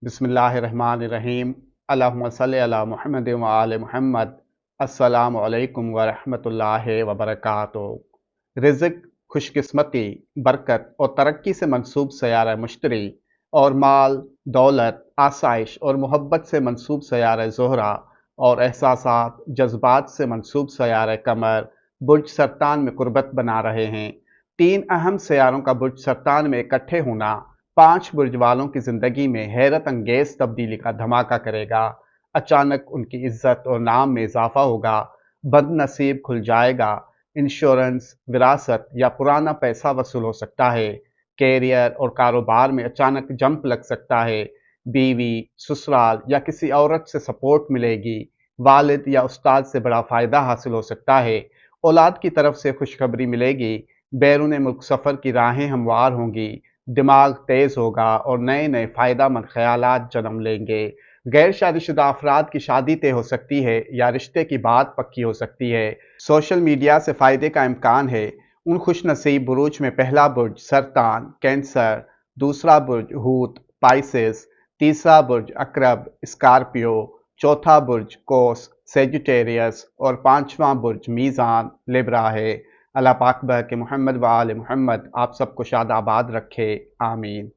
बिस्मिल्लाहिर्रहमानिर्रहीम। अल्लाहुम्मा सल्लि अला मुहम्मद व आले मुहम्मद। अस्सलामु अलैकुम व रहमतुल्लाहि व बरकातुहू। रिज़्क़, खुशकिस्मती, बरकत और तरक्की से मंसूब सयारा मुश्तरी और माल, दौलत, आसाइश और मोहब्बत से मंसूब सयारा ज़ोहरा और एहसासात, जज्बात से मंसूब सयारा कमर बुर्ज सरतान में कुर्बत बना रहे हैं। तीन अहम सयारों का बुर्ज सरतान में इकट्ठे होना 5 बुर्ज वालों की ज़िंदगी में हैरत अंगेज़ तब्दीली का धमाका करेगा। अचानक उनकी इज़्ज़त और नाम में इजाफा होगा, बदनसीब खुल जाएगा, इंश्योरेंस, विरासत या पुराना पैसा वसूल हो सकता है। कैरियर और कारोबार में अचानक जंप लग सकता है। बीवी, ससुराल या किसी औरत से सपोर्ट मिलेगी। वालिद या उस्ताद से बड़ा फ़ायदा हासिल हो सकता है। औलाद की तरफ से खुशखबरी मिलेगी। बैरून मुल्क सफ़र की राहें हमवार होंगी। दिमाग तेज़ होगा और नए नए फ़ायदा मंद ख़यालात जन्म लेंगे। गैर शादीशुदा अफराद की शादी तय हो सकती है या रिश्ते की बात पक्की हो सकती है। सोशल मीडिया से फ़ायदे का इम्कान है। उन खुश नसीब बुरूज में पहला बुर्ज सरतान कैंसर, दूसरा बुर्ज हूत पाइसेस, तीसरा बुर्ज अकरब स्कॉर्पियो, चौथा बुर्ज कोस सेजिटेरियस और पांचवा बुर्ज मीज़ान लिब्रा है। अल्लाह पाक के मोहम्मद व आले मोहम्मद आप सबको शाद आबाद रखे, आमीन।